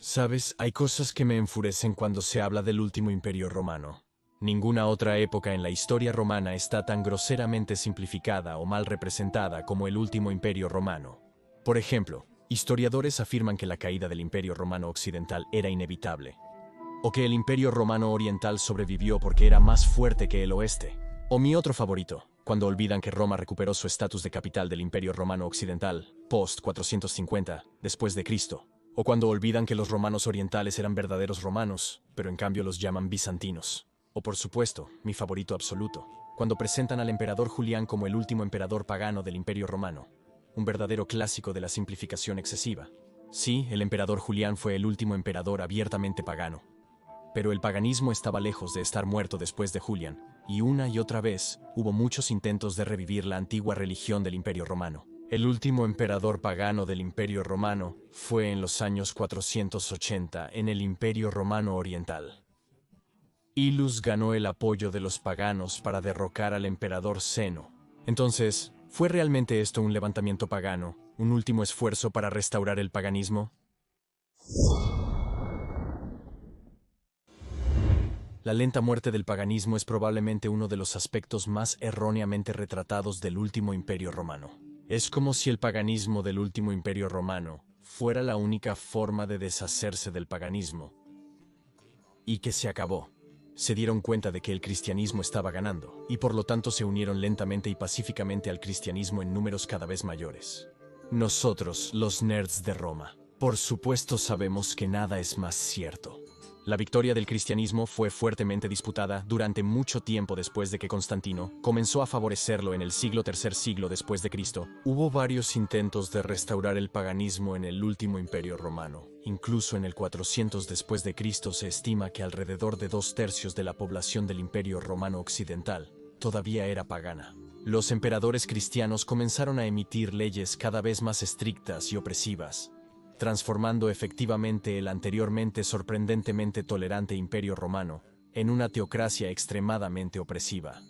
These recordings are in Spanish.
Sabes, hay cosas que me enfurecen cuando se habla del último imperio romano. Ninguna otra época en la historia romana está tan groseramente simplificada o mal representada como el último imperio romano. Por ejemplo, historiadores afirman que la caída del imperio romano occidental era inevitable, o que el imperio romano oriental sobrevivió porque era más fuerte que el oeste. O mi otro favorito, cuando olvidan que Roma recuperó su estatus de capital del imperio romano occidental, post 450, después de Cristo. O cuando olvidan que los romanos orientales eran verdaderos romanos, pero en cambio los llaman bizantinos. O por supuesto, mi favorito absoluto, cuando presentan al emperador Julián como el último emperador pagano del imperio romano. Un verdadero clásico de la simplificación excesiva. Sí, el emperador Julián fue el último emperador abiertamente pagano. Pero el paganismo estaba lejos de estar muerto después de Julián, y una y otra vez hubo muchos intentos de revivir la antigua religión del imperio romano. El último emperador pagano del Imperio Romano fue en los años 480 en el Imperio Romano Oriental. Ilus ganó el apoyo de los paganos para derrocar al emperador Zeno. Entonces, ¿fue realmente esto un levantamiento pagano, un último esfuerzo para restaurar el paganismo? La lenta muerte del paganismo es probablemente uno de los aspectos más erróneamente retratados del último Imperio Romano. Es como si el paganismo del último imperio romano fuera la única forma de deshacerse del paganismo. Y que se acabó. Se dieron cuenta de que el cristianismo estaba ganando, y por lo tanto se unieron lentamente y pacíficamente al cristianismo en números cada vez mayores. Nosotros, los nerds de Roma, por supuesto sabemos que nada es más cierto. La victoria del cristianismo fue fuertemente disputada durante mucho tiempo después de que Constantino comenzó a favorecerlo en el tercer siglo después de Cristo. Hubo varios intentos de restaurar el paganismo en el último imperio romano. Incluso en el 400 después de Cristo se estima que alrededor de 2/3 de la población del imperio romano occidental todavía era pagana. Los emperadores cristianos comenzaron a emitir leyes cada vez más estrictas y opresivas, transformando efectivamente el anteriormente sorprendentemente tolerante Imperio Romano en una teocracia extremadamente opresiva.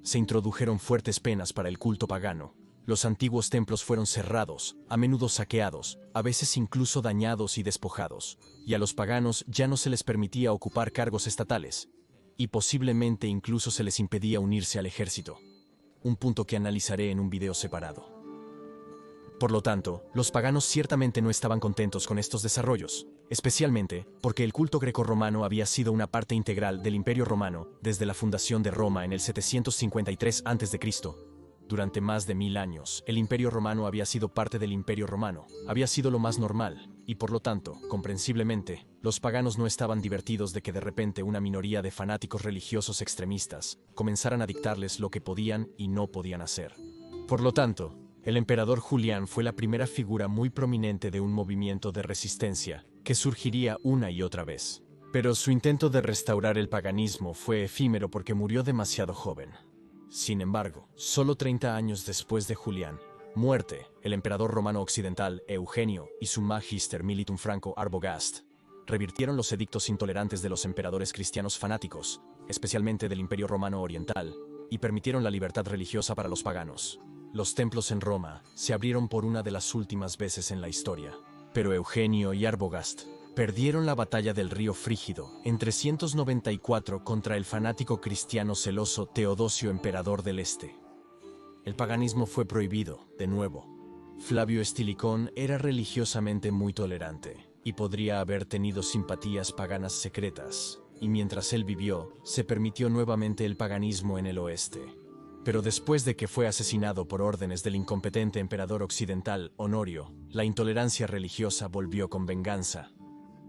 Se introdujeron fuertes penas para el culto pagano. Los antiguos templos fueron cerrados, a menudo saqueados, a veces incluso dañados y despojados, y a los paganos ya no se les permitía ocupar cargos estatales, y posiblemente incluso se les impedía unirse al ejército. Un punto que analizaré en un video separado. Por lo tanto, los paganos ciertamente no estaban contentos con estos desarrollos, especialmente porque el culto grecorromano había sido una parte integral del Imperio Romano desde la fundación de Roma en el 753 a.C. Durante más de 1000 años, el Imperio Romano había sido parte del Imperio Romano, había sido lo más normal, y por lo tanto, comprensiblemente, los paganos no estaban divertidos de que de repente una minoría de fanáticos religiosos extremistas comenzaran a dictarles lo que podían y no podían hacer. Por lo tanto, el emperador Julián fue la primera figura muy prominente de un movimiento de resistencia que surgiría una y otra vez. Pero su intento de restaurar el paganismo fue efímero porque murió demasiado joven. Sin embargo, solo 30 años después de Julián, muerte, el emperador romano occidental Eugenio y su Magister Militum Franco Arbogast revirtieron los edictos intolerantes de los emperadores cristianos fanáticos, especialmente del Imperio Romano Oriental, y permitieron la libertad religiosa para los paganos. Los templos en Roma se abrieron por una de las últimas veces en la historia, pero Eugenio y Arbogast perdieron la batalla del río Frígido en 394 contra el fanático cristiano celoso Teodosio, emperador del Este. El paganismo fue prohibido, de nuevo. Flavio Estilicón era religiosamente muy tolerante y podría haber tenido simpatías paganas secretas, y mientras él vivió, se permitió nuevamente el paganismo en el oeste. Pero después de que fue asesinado por órdenes del incompetente emperador occidental, Honorio, la intolerancia religiosa volvió con venganza.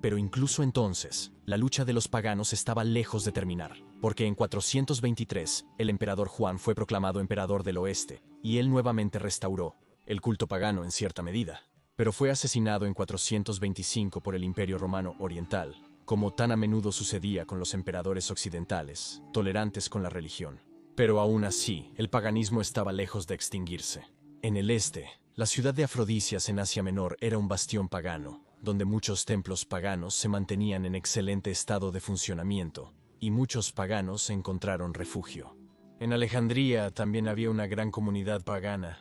Pero incluso entonces, la lucha de los paganos estaba lejos de terminar, porque en 423, el emperador Juan fue proclamado emperador del oeste, y él nuevamente restauró el culto pagano en cierta medida. Pero fue asesinado en 425 por el Imperio Romano Oriental, como tan a menudo sucedía con los emperadores occidentales, tolerantes con la religión. Pero aún así, el paganismo estaba lejos de extinguirse. En el este, la ciudad de Afrodisias en Asia Menor era un bastión pagano, donde muchos templos paganos se mantenían en excelente estado de funcionamiento, y muchos paganos encontraron refugio. En Alejandría también había una gran comunidad pagana.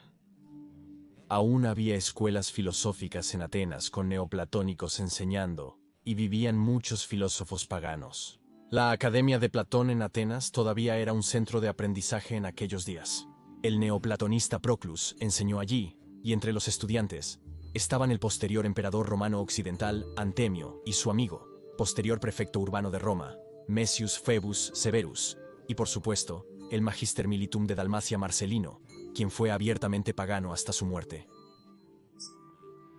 Aún había escuelas filosóficas en Atenas con neoplatónicos enseñando y vivían muchos filósofos paganos. La Academia de Platón en Atenas todavía era un centro de aprendizaje en aquellos días. El neoplatonista Proclus enseñó allí, y entre los estudiantes estaban el posterior emperador romano occidental Antemio y su amigo, posterior prefecto urbano de Roma, Messius Phoebus Severus, y por supuesto, el Magister Militum de Dalmacia Marcelino, quien fue abiertamente pagano hasta su muerte.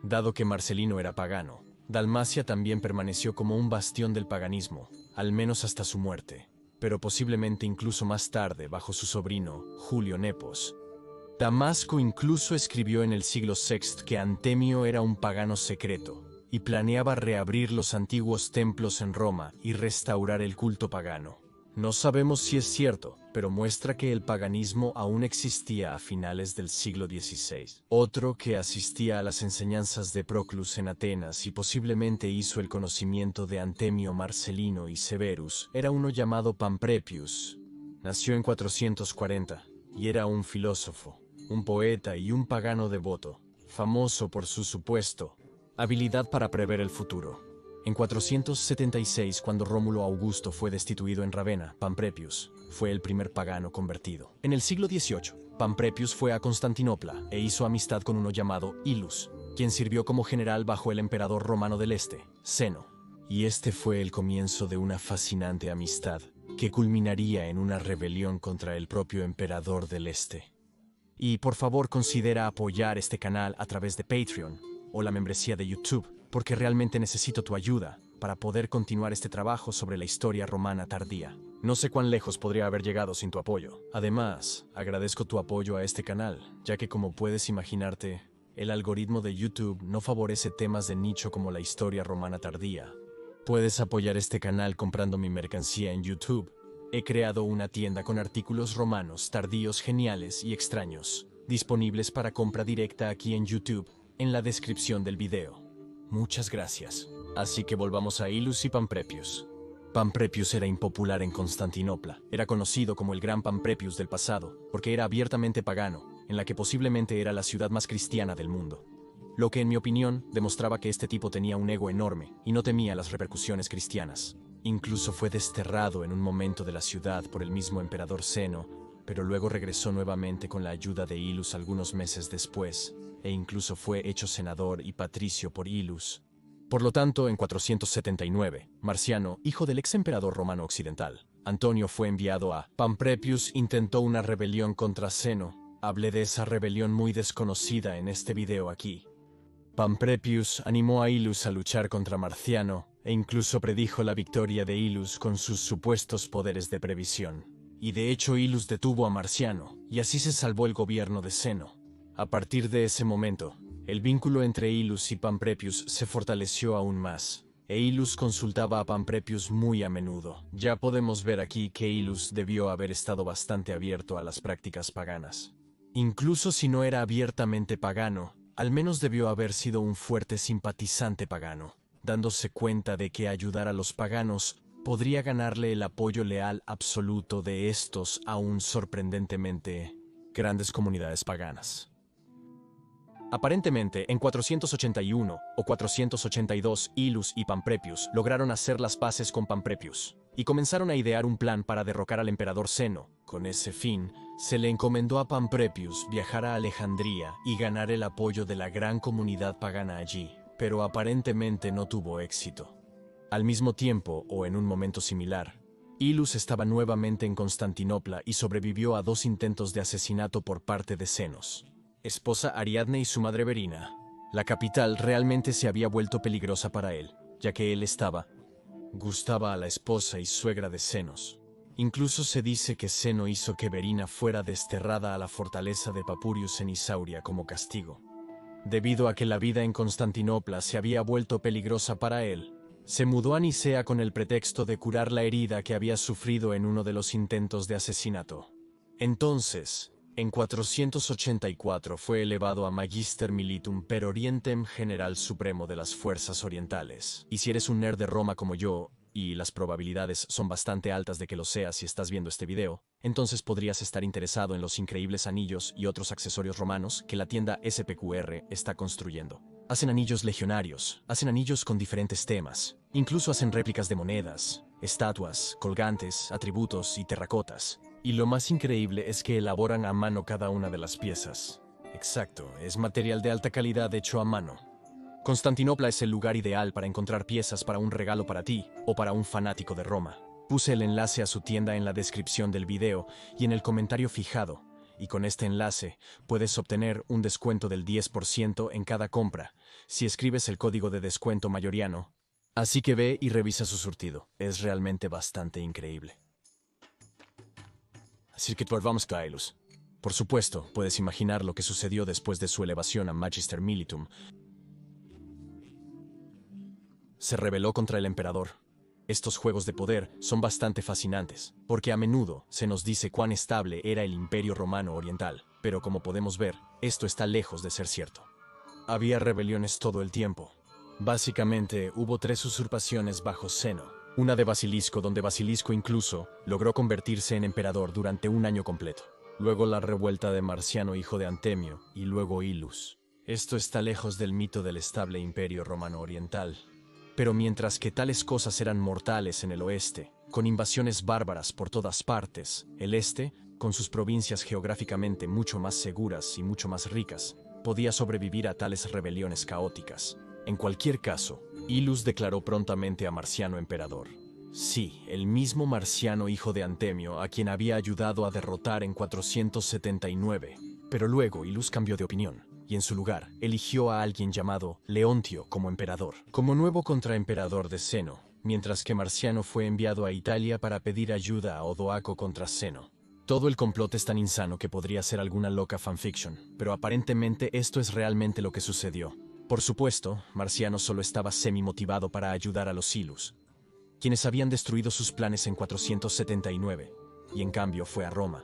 Dado que Marcelino era pagano, Dalmacia también permaneció como un bastión del paganismo, al menos hasta su muerte, pero posiblemente incluso más tarde bajo su sobrino, Julio Nepos. Damasco incluso escribió en el siglo VI que Antemio era un pagano secreto y planeaba reabrir los antiguos templos en Roma y restaurar el culto pagano. No sabemos si es cierto, pero muestra que el paganismo aún existía a finales del siglo XVI. Otro que asistía a las enseñanzas de Proclus en Atenas y posiblemente hizo el conocimiento de Antemio Marcelino y Severus era uno llamado Pamprepius. Nació en 440 y era un filósofo, un poeta y un pagano devoto, famoso por su supuesto habilidad para prever el futuro. En 476, cuando Rómulo Augusto fue destituido en Ravenna, Pamprepius fue el primer pagano convertido. En el siglo XVIII, Pamprepius fue a Constantinopla e hizo amistad con uno llamado Ilus, quien sirvió como general bajo el emperador romano del Este, Zeno. Y este fue el comienzo de una fascinante amistad que culminaría en una rebelión contra el propio emperador del Este. Y por favor considera apoyar este canal a través de Patreon o la membresía de YouTube, porque realmente necesito tu ayuda para poder continuar este trabajo sobre la historia romana tardía. No sé cuán lejos podría haber llegado sin tu apoyo. Además, agradezco tu apoyo a este canal, ya que como puedes imaginarte, el algoritmo de YouTube no favorece temas de nicho como la historia romana tardía. Puedes apoyar este canal comprando mi mercancía en YouTube. He creado una tienda con artículos romanos tardíos geniales y extraños, disponibles para compra directa aquí en YouTube, en la descripción del video. Muchas gracias. Así que volvamos a Ilus y Pamprepius. Pamprepius era impopular en Constantinopla. Era conocido como el Gran Pamprepius del pasado, porque era abiertamente pagano, en la que posiblemente era la ciudad más cristiana del mundo. Lo que en mi opinión demostraba que este tipo tenía un ego enorme y no temía las repercusiones cristianas. Incluso fue desterrado en un momento de la ciudad por el mismo emperador Zeno, pero luego regresó nuevamente con la ayuda de Ilus algunos meses después, e incluso fue hecho senador y patricio por Ilus. Por lo tanto, en 479, Marciano, hijo del ex emperador romano occidental, Antonio fue enviado a Pamprepius, intentó una rebelión contra Zeno. Hablé de esa rebelión muy desconocida en este video aquí. Pamprepius animó a Ilus a luchar contra Marciano e incluso predijo la victoria de Ilus con sus supuestos poderes de previsión. Y de hecho Ilus detuvo a Marciano, y así se salvó el gobierno de Zeno. A partir de ese momento, el vínculo entre Ilus y Pamprepius se fortaleció aún más, e Ilus consultaba a Pamprepius muy a menudo. Ya podemos ver aquí que Ilus debió haber estado bastante abierto a las prácticas paganas. Incluso si no era abiertamente pagano, al menos debió haber sido un fuerte simpatizante pagano, dándose cuenta de que ayudar a los paganos podría ganarle el apoyo leal absoluto de estos aún sorprendentemente grandes comunidades paganas. Aparentemente, en 481 o 482, Ilus y Pamprepius lograron hacer las paces con Pamprepius y comenzaron a idear un plan para derrocar al emperador Zeno. Con ese fin, se le encomendó a Pamprepius viajar a Alejandría y ganar el apoyo de la gran comunidad pagana allí, pero aparentemente no tuvo éxito. Al mismo tiempo, o en un momento similar, Ilus estaba nuevamente en Constantinopla y sobrevivió a 2 intentos de asesinato por parte de Zenos, esposa Ariadne y su madre Verina. La capital realmente se había vuelto peligrosa para él, ya que él gustaba a la esposa y suegra de Zenos. Incluso se dice que Zeno hizo que Verina fuera desterrada a la fortaleza de Papurius en Isauria como castigo. Debido a que la vida en Constantinopla se había vuelto peligrosa para él, se mudó a Nicea con el pretexto de curar la herida que había sufrido en uno de los intentos de asesinato. Entonces, en 484 fue elevado a Magister Militum per Orientem, general supremo de las fuerzas orientales. Y si eres un nerd de Roma como yo, y las probabilidades son bastante altas de que lo seas si estás viendo este video, entonces podrías estar interesado en los increíbles anillos y otros accesorios romanos que la tienda SPQR está construyendo. Hacen anillos legionarios, hacen anillos con diferentes temas, incluso hacen réplicas de monedas, estatuas, colgantes, atributos y terracotas. Y lo más increíble es que elaboran a mano cada una de las piezas. Exacto, es material de alta calidad hecho a mano. Constantinopla es el lugar ideal para encontrar piezas para un regalo para ti o para un fanático de Roma. Puse el enlace a su tienda en la descripción del video y en el comentario fijado, y con este enlace puedes obtener un descuento del 10% en cada compra si escribes el código de descuento Mayoriano. Así que ve y revisa su surtido, es realmente bastante increíble. Así que volvamos a Ilus. Por supuesto, puedes imaginar lo que sucedió después de su elevación a Magister Militum. Se rebeló contra el emperador. Estos juegos de poder son bastante fascinantes, porque a menudo se nos dice cuán estable era el Imperio Romano Oriental, pero como podemos ver, esto está lejos de ser cierto. Había rebeliones todo el tiempo. Básicamente, hubo 3 usurpaciones bajo Zeno. Una de Basilisco, donde Basilisco incluso logró convertirse en emperador durante un año completo. Luego la revuelta de Marciano, hijo de Antemio, y luego Ilus. Esto está lejos del mito del estable Imperio Romano Oriental. Pero mientras que tales cosas eran mortales en el oeste, con invasiones bárbaras por todas partes, el este, con sus provincias geográficamente mucho más seguras y mucho más ricas, podía sobrevivir a tales rebeliones caóticas. En cualquier caso, Ilus declaró prontamente a Marciano emperador. Sí, el mismo Marciano, hijo de Antemio, a quien había ayudado a derrotar en 479. Pero luego Ilus cambió de opinión, y en su lugar eligió a alguien llamado Leontio como emperador, como nuevo contraemperador de Zeno, mientras que Marciano fue enviado a Italia para pedir ayuda a Odoaco contra Zeno. Todo el complot es tan insano que podría ser alguna loca fanfiction, pero aparentemente esto es realmente lo que sucedió. Por supuesto, Marciano solo estaba semi-motivado para ayudar a los Ilus, quienes habían destruido sus planes en 479, y en cambio fue a Roma,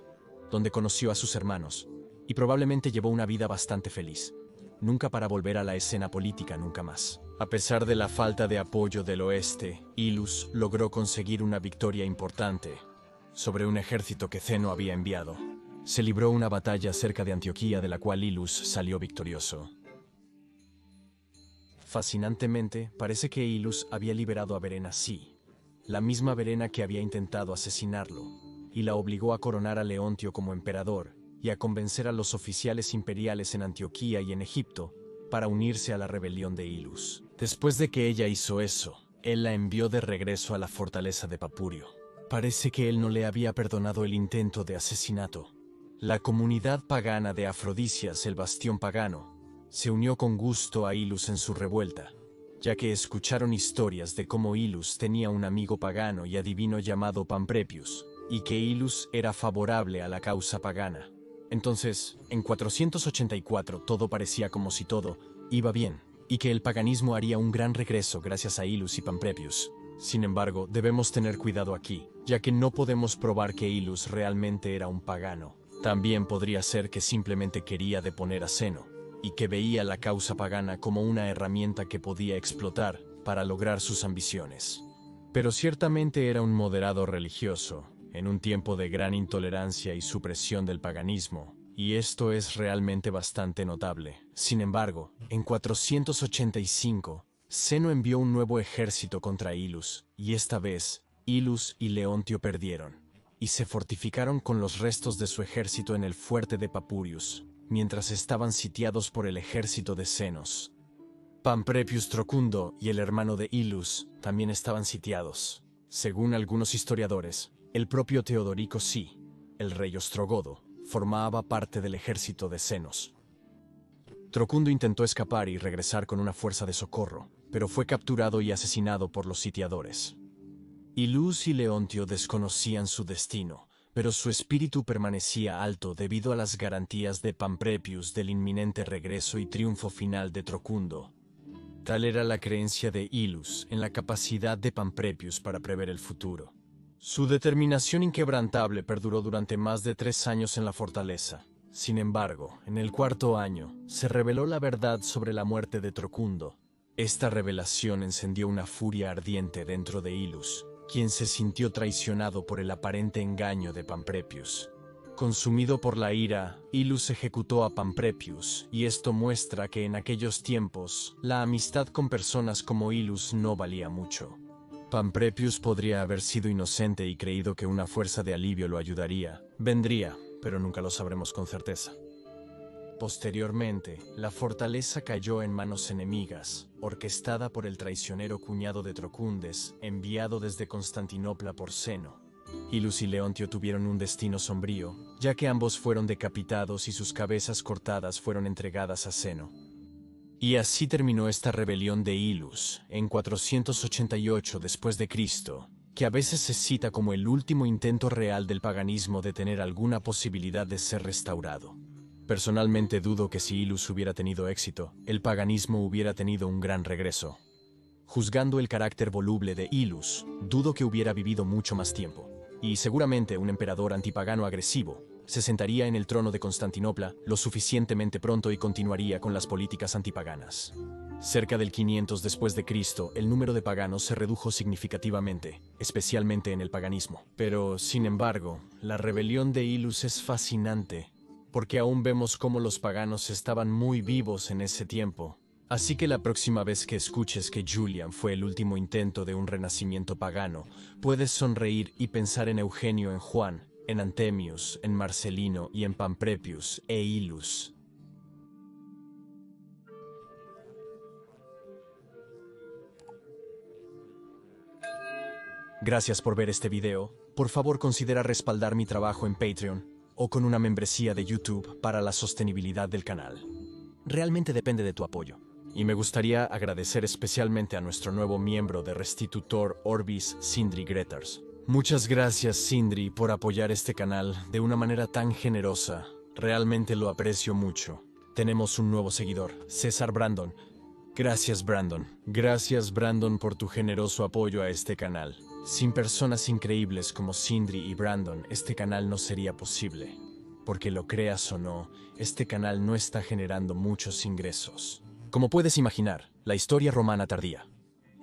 donde conoció a sus hermanos, y probablemente llevó una vida bastante feliz, nunca para volver a la escena política nunca más. A pesar de la falta de apoyo del oeste, Ilus logró conseguir una victoria importante sobre un ejército que Zeno había enviado. Se libró una batalla cerca de Antioquía de la cual Ilus salió victorioso. Fascinantemente, parece que Ilus había liberado a Verena, sí, la misma Verena que había intentado asesinarlo, y la obligó a coronar a Leontio como emperador y a convencer a los oficiales imperiales en Antioquía y en Egipto para unirse a la rebelión de Ilus. Después de que ella hizo eso, él la envió de regreso a la fortaleza de Papurio. Parece que él no le había perdonado el intento de asesinato. La comunidad pagana de Afrodisias, el bastión pagano, se unió con gusto a Ilus en su revuelta, ya que escucharon historias de cómo Ilus tenía un amigo pagano y adivino llamado Pamprepius, y que Ilus era favorable a la causa pagana. Entonces, en 484 todo parecía como si todo iba bien, y que el paganismo haría un gran regreso gracias a Ilus y Pamprepius. Sin embargo, debemos tener cuidado aquí, ya que no podemos probar que Ilus realmente era un pagano. También podría ser que simplemente quería deponer a Zeno, y que veía la causa pagana como una herramienta que podía explotar para lograr sus ambiciones. Pero ciertamente era un moderado religioso, en un tiempo de gran intolerancia y supresión del paganismo, y esto es realmente bastante notable. Sin embargo, en 485, Zeno envió un nuevo ejército contra Ilus, y esta vez, Ilus y Leontio perdieron, y se fortificaron con los restos de su ejército en el fuerte de Papurius, mientras estaban sitiados por el ejército de Zenos. Pamprepius Trocundo y el hermano de Ilus también estaban sitiados. Según algunos historiadores, el propio Teodorico sí, el rey ostrogodo, formaba parte del ejército de Zenos. Trocundo intentó escapar y regresar con una fuerza de socorro, pero fue capturado y asesinado por los sitiadores. Ilus y Leontio desconocían su destino, pero su espíritu permanecía alto debido a las garantías de Pamprepius del inminente regreso y triunfo final de Trocundo. Tal era la creencia de Ilus en la capacidad de Pamprepius para prever el futuro. Su determinación inquebrantable perduró durante más de 3 años en la fortaleza. Sin embargo, en el 4.º año, se reveló la verdad sobre la muerte de Trocundo. Esta revelación encendió una furia ardiente dentro de Ilus, quien se sintió traicionado por el aparente engaño de Pamprepius. Consumido por la ira, Ilus ejecutó a Pamprepius, y esto muestra que en aquellos tiempos, la amistad con personas como Ilus no valía mucho. Pamprepius podría haber sido inocente y creído que una fuerza de alivio lo ayudaría. Vendría, pero nunca lo sabremos con certeza. Posteriormente, la fortaleza cayó en manos enemigas, orquestada por el traicionero cuñado de Trocundes, enviado desde Constantinopla por Zeno. Ilus y Leontio tuvieron un destino sombrío, ya que ambos fueron decapitados y sus cabezas cortadas fueron entregadas a Zeno. Y así terminó esta rebelión de Ilus, en 488 después de Cristo, que a veces se cita como el último intento real del paganismo de tener alguna posibilidad de ser restaurado. Personalmente dudo que si Ilus hubiera tenido éxito, el paganismo hubiera tenido un gran regreso. Juzgando el carácter voluble de Ilus, dudo que hubiera vivido mucho más tiempo. Y seguramente un emperador antipagano agresivo se sentaría en el trono de Constantinopla lo suficientemente pronto y continuaría con las políticas antipaganas. Cerca del 500 después de Cristo, el número de paganos se redujo significativamente, especialmente en el paganismo. Pero, sin embargo, la rebelión de Ilus es fascinante, porque aún vemos cómo los paganos estaban muy vivos en ese tiempo. Así que la próxima vez que escuches que Julian fue el último intento de un renacimiento pagano, puedes sonreír y pensar en Eugenio, en Juan, en Antemius, en Marcelino y en Pamprepius e Ilus. Gracias por ver este video. Por favor, considera respaldar mi trabajo en Patreon o con una membresía de YouTube para la sostenibilidad del canal. Realmente depende de tu apoyo. Y me gustaría agradecer especialmente a nuestro nuevo miembro de Restitutor Orbis, Sindri Gretars. Muchas gracias, Sindri, por apoyar este canal de una manera tan generosa. Realmente lo aprecio mucho. Tenemos un nuevo seguidor, César Brandon. Gracias, Brandon. Gracias, Brandon, por tu generoso apoyo a este canal. Sin personas increíbles como Sindri y Brandon, este canal no sería posible. Porque lo creas o no, este canal no está generando muchos ingresos. Como puedes imaginar, la historia romana tardía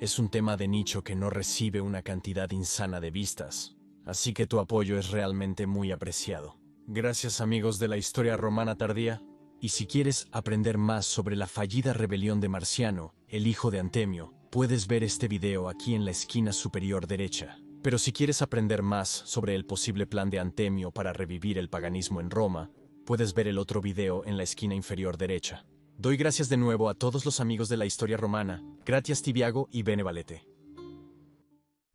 es un tema de nicho que no recibe una cantidad insana de vistas, así que tu apoyo es realmente muy apreciado. Gracias, amigos de la historia romana tardía. Y si quieres aprender más sobre la fallida rebelión de Marciano, el hijo de Antemio, puedes ver este video aquí en la esquina superior derecha. Pero si quieres aprender más sobre el posible plan de Antemio para revivir el paganismo en Roma, puedes ver el otro video en la esquina inferior derecha. Doy gracias de nuevo a todos los amigos de la historia romana. Gratias Tibiago y Bene Valete.